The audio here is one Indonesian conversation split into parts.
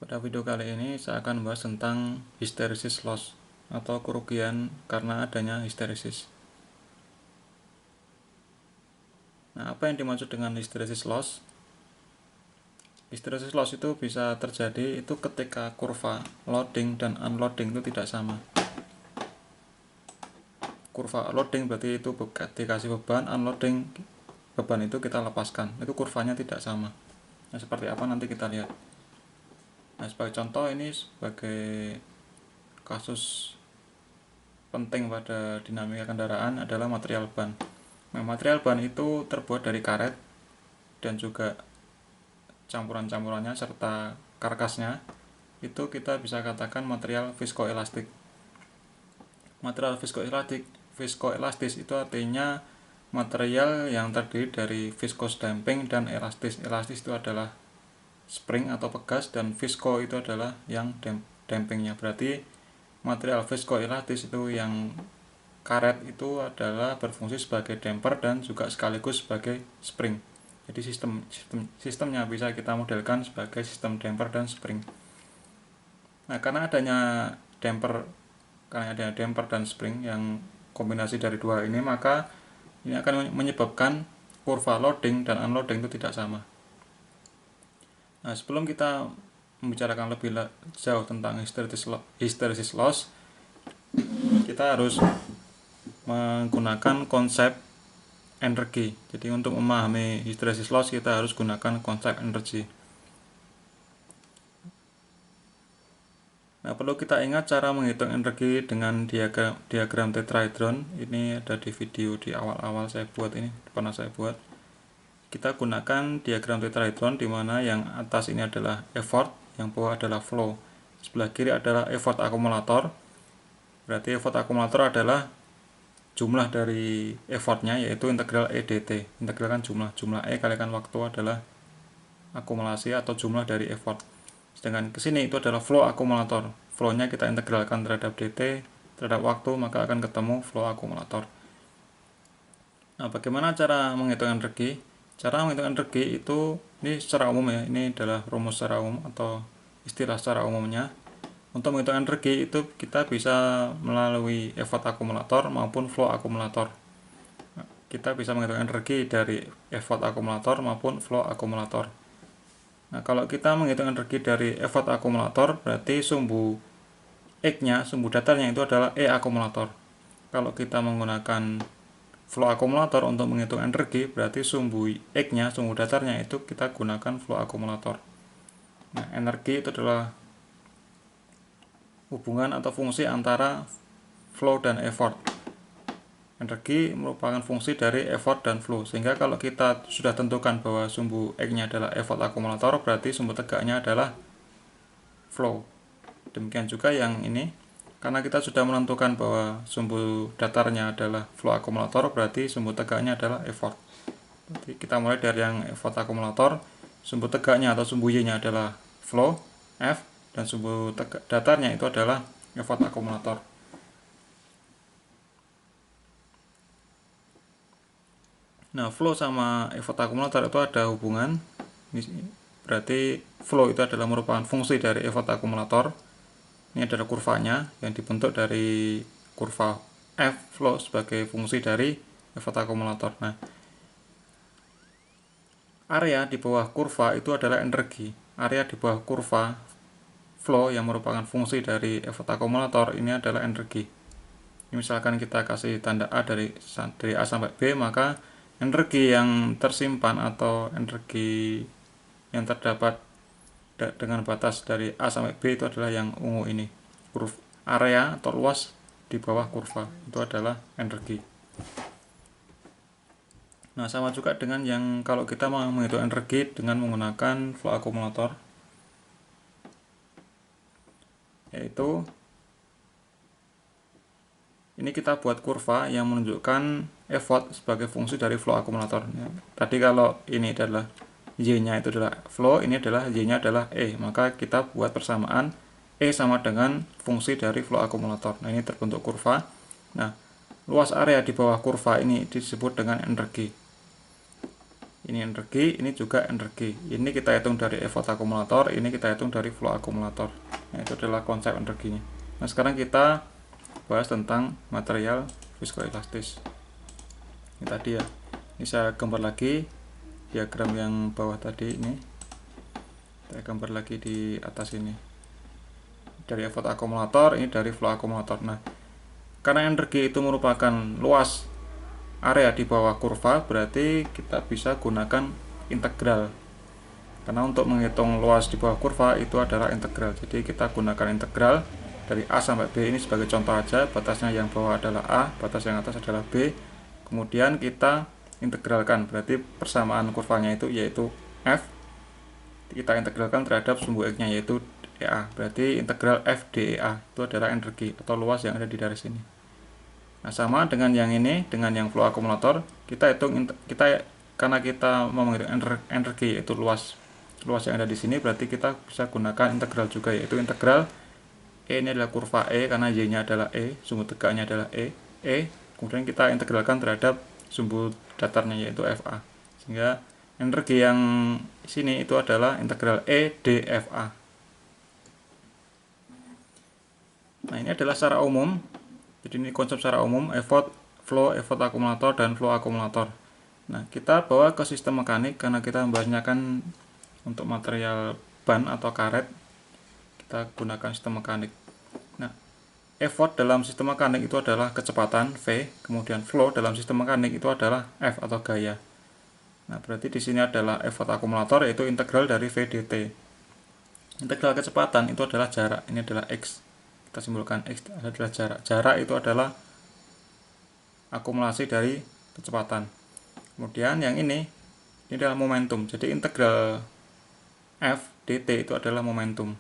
Pada video kali ini saya akan membahas tentang hysteresis loss atau kerugian karena adanya hysteresis. Nah, apa yang dimaksud dengan hysteresis loss? Hysteresis loss itu bisa terjadi itu ketika kurva loading dan unloading itu tidak sama. Kurva loading berarti itu dikasih beban, unloading beban itu kita lepaskan. Itu kurvanya tidak sama. Nah, seperti apa nanti kita lihat. Nah, sebagai contoh ini sebagai kasus penting pada dinamika kendaraan adalah material ban. Nah, material ban itu terbuat dari karet dan juga campuran-campurannya serta karkasnya. Itu kita bisa katakan material viskoelastik. Material viskoelastis itu artinya material yang terdiri dari viscous damping dan elastis. Elastis itu adalah spring atau pegas dan visko itu adalah yang dampingnya. Berarti material viskoelastis itu yang karet itu adalah berfungsi sebagai damper dan juga sekaligus sebagai spring. Jadi sistemnya bisa kita modelkan sebagai sistem damper dan spring. Nah, karena adanya damper dan spring yang kombinasi dari dua ini, maka ini akan menyebabkan kurva loading dan unloading itu tidak sama. Nah, sebelum kita membicarakan lebih jauh tentang hysteresis loss, kita harus menggunakan konsep energi. Jadi untuk memahami hysteresis loss kita harus gunakan konsep energi. Nah, perlu kita ingat cara menghitung energi dengan diagram tetrahedron. Ini ada di video di awal-awal saya buat, ini pernah saya buat. Kita gunakan diagram tetrahedron di mana yang atas ini adalah effort, yang bawah adalah flow. Sebelah kiri adalah effort akumulator. Berarti effort akumulator adalah jumlah dari effortnya, yaitu integral E dt. Integral kan jumlah E kalikan waktu adalah akumulasi atau jumlah dari effort. Sedangkan kesini itu adalah flow akumulator. Flow-nya kita integralkan terhadap dt, terhadap waktu, maka akan ketemu flow akumulator. Nah, bagaimana cara menghitung energi? Cara menghitung energi itu, ini secara umum ya, ini adalah rumus secara umum atau istilah secara umumnya. Untuk menghitung energi itu kita bisa melalui effort akumulator maupun flow akumulator. Kita bisa menghitung energi dari effort akumulator maupun flow akumulator. Nah, kalau kita menghitung energi dari effort akumulator, berarti sumbu X-nya, sumbu datarnya itu adalah E akumulator. Kalau kita menggunakan flow akumulator untuk menghitung energi, berarti sumbu X-nya, sumbu datarnya itu kita gunakan flow akumulator. Nah, energi itu adalah hubungan atau fungsi antara flow dan effort. Energi merupakan fungsi dari effort dan flow, sehingga kalau kita sudah tentukan bahwa sumbu X-nya adalah effort akumulator, berarti sumbu tegaknya adalah flow. Demikian juga yang ini, karena kita sudah menentukan bahwa sumbu datarnya adalah flow akumulator, berarti sumbu tegaknya adalah effort. Berarti kita mulai dari yang effort akumulator, sumbu tegaknya atau sumbu Y-nya adalah flow, F, dan sumbu datarnya itu adalah effort akumulator. Nah, flow sama effort akumulator itu ada hubungan. Berarti flow itu adalah merupakan fungsi dari effort akumulator. Ini adalah kurvanya yang dibentuk dari kurva F flow sebagai fungsi dari effort akumulator. Nah, area di bawah kurva itu adalah energi. Area di bawah kurva flow yang merupakan fungsi dari effort akumulator ini adalah energi. Misalkan kita kasih tanda A dari A sampai B, maka energi yang tersimpan atau energi yang terdapat dengan batas dari A sampai B itu adalah yang ungu ini. Area atau luas di bawah kurva itu adalah energi. Nah, sama juga dengan yang kalau kita mau menghitung energi dengan menggunakan flow akumulator, yaitu ini kita buat kurva yang menunjukkan effort sebagai fungsi dari flow akumulator. Tadi kalau ini adalah Y-nya itu adalah flow, ini adalah Y-nya adalah E, maka kita buat persamaan E sama dengan fungsi dari flow akumulator. Nah, ini terbentuk kurva. Nah, luas area di bawah kurva ini disebut dengan energi. Ini energi, ini juga energi. Ini kita hitung dari effort akumulator, ini kita hitung dari flow akumulator. Nah, itu adalah konsep energinya. Nah, sekarang kita bahas tentang material viskoelastis. Ini tadi ya. Ini saya gambar lagi diagram yang bawah tadi ini. Saya gambar lagi di atas ini. Dari effort akumulator, ini dari flow akumulator. Nah, karena energi itu merupakan luas area di bawah kurva, berarti kita bisa gunakan integral. Karena untuk menghitung luas di bawah kurva itu adalah integral. Jadi kita gunakan integral dari A sampai B ini sebagai contoh aja. Batasnya yang bawah adalah A, batas yang atas adalah B. Kemudian kita integralkan, berarti persamaan kurvanya itu yaitu F. Kita integralkan terhadap sumbu X-nya yaitu EA. Berarti integral F dEA itu adalah energi atau luas yang ada di garis ini. Nah, sama dengan yang ini, dengan yang flow akumulator, kita hitung karena kita mau menghitung energi yaitu luas yang ada di sini, berarti kita bisa gunakan integral juga, yaitu integral E ini adalah kurva E karena Y-nya adalah E, sumbu tegaknya adalah kemudian kita integralkan terhadap sumbu datarnya yaitu FA. Sehingga energi yang sini itu adalah integral E dFA. Nah, ini adalah secara umum. Jadi ini konsep secara umum, effort akumulator, dan flow akumulator. Nah, kita bawa ke sistem mekanik karena kita membahasnya kan untuk material ban atau karet. Kita gunakan sistem mekanik. Nah, effort dalam sistem mekanik itu adalah kecepatan V, kemudian flow dalam sistem mekanik itu adalah F atau gaya. Nah, berarti di sini adalah effort akumulator yaitu integral dari V dt. Integral kecepatan itu adalah jarak, ini adalah X. Kita simbolkan X adalah jarak. Jarak itu adalah akumulasi dari kecepatan. Kemudian yang ini adalah momentum. Jadi integral F dt itu adalah momentum.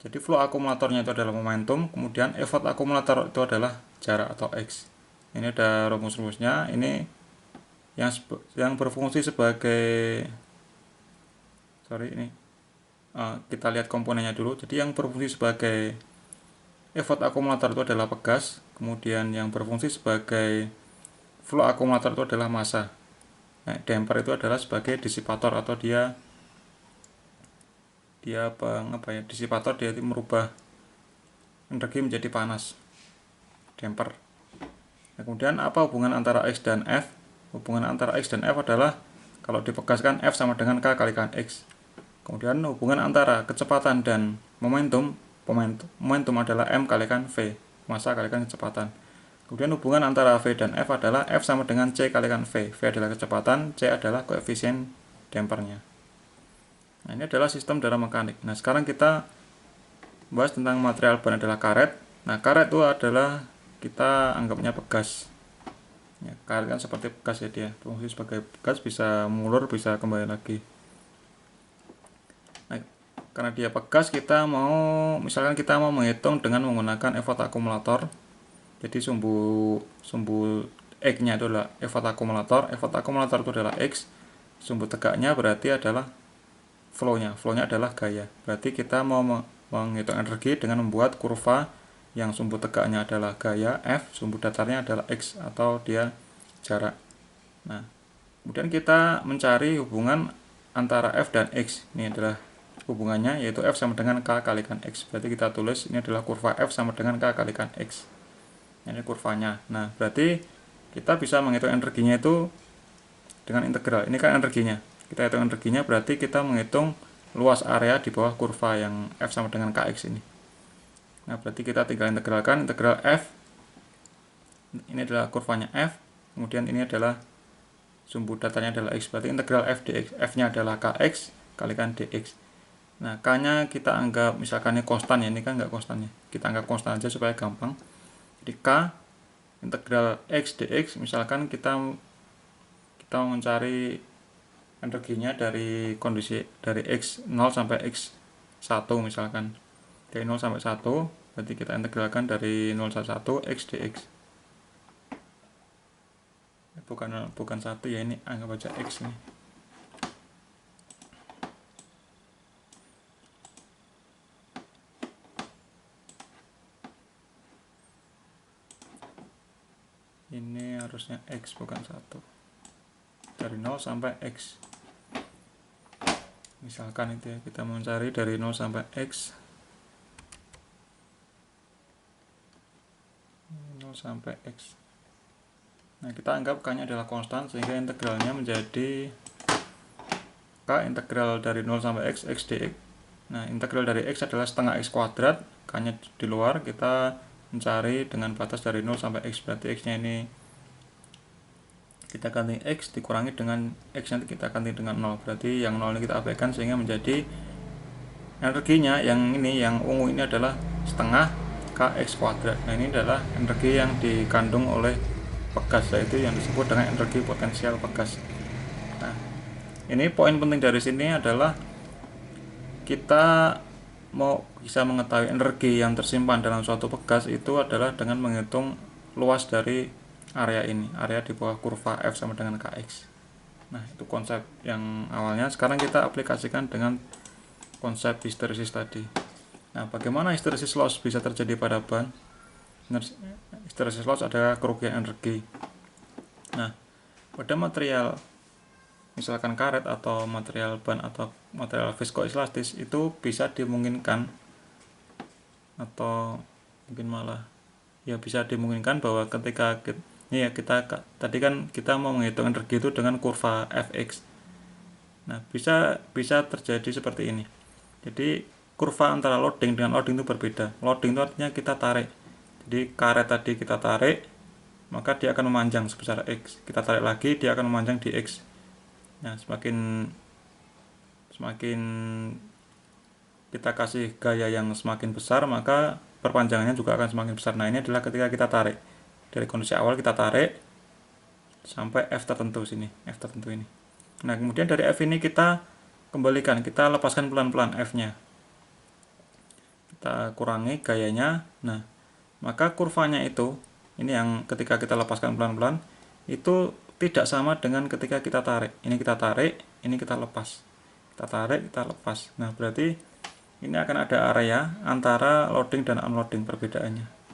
Jadi flow akumulatornya itu adalah momentum, kemudian effort akumulator itu adalah jarak atau X. Ini ada rumus-rumusnya. Ini yang berfungsi sebagai kita lihat komponennya dulu. Jadi yang berfungsi sebagai effort akumulator itu adalah pegas, kemudian yang berfungsi sebagai flow akumulator itu adalah massa. Nah, damper itu adalah sebagai disipator atau dia disipator, dia merubah energi menjadi panas. Damper. Nah, kemudian apa hubungan antara X dan F? Hubungan antara X dan F adalah kalau dipegaskan F sama dengan K kalikan X. Kemudian hubungan antara kecepatan dan momentum adalah M kalikan V, massa kalikan kecepatan. Kemudian hubungan antara V dan F adalah F sama dengan C kalikan V. V adalah kecepatan, C adalah koefisien dampernya. Nah, ini adalah sistem dalam mekanik. Nah, sekarang kita bahas tentang material ban adalah karet. Nah, karet itu adalah kita anggapnya pegas. Ya, karet kan seperti pegas ya, dia fungsi sebagai pegas, bisa mulur, bisa kembali lagi. Nah, karena dia pegas, misalkan kita mau menghitung dengan menggunakan effort akumulator. Jadi sumbu X-nya itu adalah effort akumulator. Effort akumulator itu adalah X. Sumbu tegaknya berarti adalah flow-nya. Flow-nya adalah gaya. Berarti kita mau menghitung energi dengan membuat kurva yang sumbu tegaknya adalah gaya F, sumbu datarnya adalah X atau dia jarak. Nah, kemudian kita mencari hubungan antara F dan X. Ini adalah hubungannya, yaitu F sama dengan K kalikan X. Berarti kita tulis ini adalah kurva F sama dengan K kalikan X. Ini kurvanya. Nah, berarti kita bisa menghitung energinya itu dengan integral. Ini kan energinya. Kita hitung energinya, berarti kita menghitung luas area di bawah kurva yang F sama dengan Kx ini. Nah, berarti kita tinggal integralkan integral F. Ini adalah kurvanya F. Kemudian ini adalah sumbu datarnya adalah X. Berarti integral F dx. F-nya adalah Kx kalikan dx. Nah, K-nya kita anggap misalkan ini konstan ya. Ini kan nggak konstan ya. Kita anggap konstan aja supaya gampang. Jadi K integral X dx. Misalkan kita mencari energinya dari kondisi dari X0 sampai X1 misalkan. Dari 0 sampai 1, berarti kita integralkan dari 0 sampai 1 X dx. Bukan 1 ya, ini anggap aja X nih. Ini harus harusnya X bukan 1. Dari 0 sampai X. Misalkan itu ya, kita mau cari dari 0 sampai X. 0 sampai X. Nah, kita anggap K-nya adalah konstan, sehingga integralnya menjadi K integral dari 0 sampai X, X dx. Nah, integral dari X adalah setengah X kuadrat, K-nya di luar, kita mencari dengan batas dari 0 sampai X, berarti X-nya ini kita ganti X dikurangi dengan X, nanti kita ganti dengan 0, berarti yang 0 ini kita abaikan, sehingga menjadi energinya yang ini, yang ungu ini adalah setengah Kx kuadrat. Nah, ini adalah energi yang dikandung oleh pegas, yaitu yang disebut dengan energi potensial pegas. Nah, ini poin penting dari sini adalah kita mau bisa mengetahui energi yang tersimpan dalam suatu pegas itu adalah dengan menghitung luas dari area ini, area di bawah kurva F sama dengan Kx. Nah, itu konsep yang awalnya. Sekarang kita aplikasikan dengan konsep histeresis tadi. Nah, bagaimana histeresis loss bisa terjadi pada ban? Histeresis loss adalah kerugian energi. Nah, pada material misalkan karet atau material ban atau material viskoelastis itu bisa dimungkinkan, atau mungkin malah ya bisa dimungkinkan bahwa ketika ini ya, kita tadi kan kita mau menghitung energi itu dengan kurva Fx. Nah, bisa terjadi seperti ini. Jadi kurva antara loading dengan loading itu berbeda. Loading itu artinya kita tarik. Jadi karet tadi kita tarik, maka dia akan memanjang sebesar X. Kita tarik lagi, dia akan memanjang di X. Nah, semakin kita kasih gaya yang semakin besar, maka perpanjangannya juga akan semakin besar. Nah, ini adalah ketika kita tarik. Dari kondisi awal kita tarik sampai F tertentu sini, F tertentu ini. Nah, kemudian dari F ini kita kembalikan, kita lepaskan pelan-pelan F-nya. Kita kurangi gayanya. Nah, maka kurvanya itu, ini yang ketika kita lepaskan pelan-pelan, itu tidak sama dengan ketika kita tarik. Ini kita tarik, ini kita lepas. Kita tarik, kita lepas. Nah, berarti ini akan ada area antara loading dan unloading perbedaannya.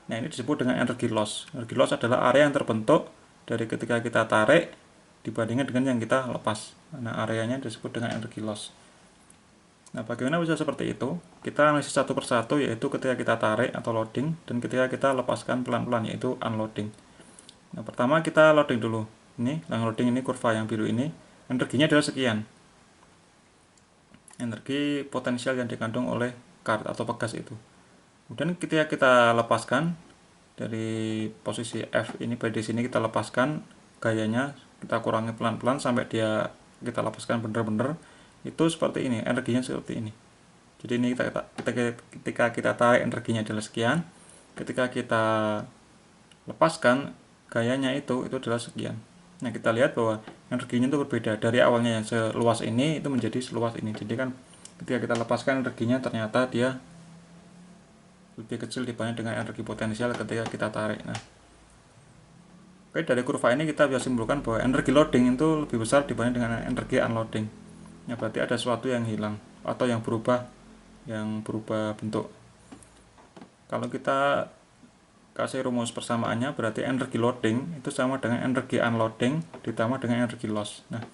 Nah, ini disebut dengan energy loss. Energy loss adalah area yang terbentuk dari ketika kita tarik dibandingkan dengan yang kita lepas. Nah, areanya disebut dengan energy loss. Nah, bagaimana bisa seperti itu? Kita analisis satu persatu, yaitu ketika kita tarik atau loading dan ketika kita lepaskan pelan-pelan, yaitu unloading. Nah, pertama kita loading dulu. Ini, yang loading ini kurva yang biru ini, energinya adalah sekian. Energi potensial yang dikandung oleh karet atau pegas itu. Kemudian ketika kita lepaskan dari posisi F ini, pada sini kita lepaskan gayanya, kita kurangi pelan-pelan sampai kita lepaskan benar-benar, itu seperti ini, energinya seperti ini. Jadi ini ketika kita tarik energinya adalah sekian, ketika kita lepaskan gayanya itu adalah sekian. Nah, kita lihat bahwa energinya itu berbeda dari awalnya yang seluas ini itu menjadi seluas ini. Jadi kan ketika kita lepaskan energinya ternyata dia lebih kecil dibanding dengan energi potensial ketika kita tarik. Nah, oke, dari kurva ini kita bisa simpulkan bahwa energi loading itu lebih besar dibanding dengan energi unloading. Ya, berarti ada sesuatu yang hilang atau yang berubah bentuk. Kalau kita kasih rumus persamaannya, berarti energi loading itu sama dengan energi unloading ditambah dengan energi loss. Nah,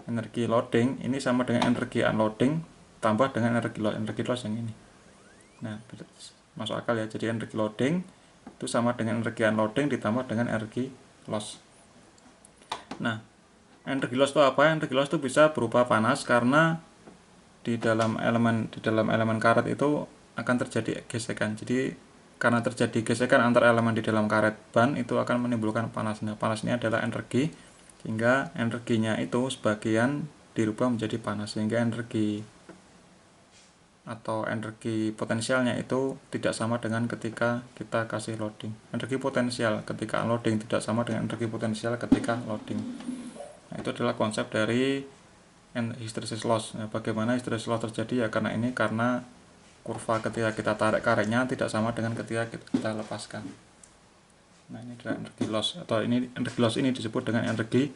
energi loading ini sama dengan energi unloading tambah dengan energi loss yang ini. Nah, masuk akal ya. Jadi energi loading itu sama dengan energi unloading ditambah dengan energi loss. Nah, energi loss itu apa? Energi loss itu bisa berupa panas, karena di dalam elemen karet itu akan terjadi gesekan. Jadi karena terjadi gesekan antar elemen di dalam karet ban, itu akan menimbulkan panas. Nah, panas ini adalah energi, sehingga energinya itu sebagian dirubah menjadi panas, sehingga energi atau energi potensialnya itu tidak sama dengan ketika kita kasih loading. Energi potensial ketika unloading tidak sama dengan energi potensial ketika loading. Nah, itu adalah konsep dari hysteresis loss. Nah, bagaimana hysteresis loss terjadi? Ya karena kurva ketika kita tarik karetnya tidak sama dengan ketika kita lepaskan. Nah, ini adalah energi loss, atau ini energi loss ini disebut dengan energi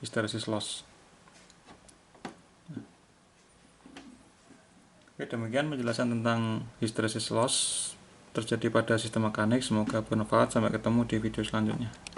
hysteresis loss. Oke, demikian penjelasan tentang hysteresis loss. terjadi pada sistem mekanik. Semoga bermanfaat. Sampai ketemu di video selanjutnya.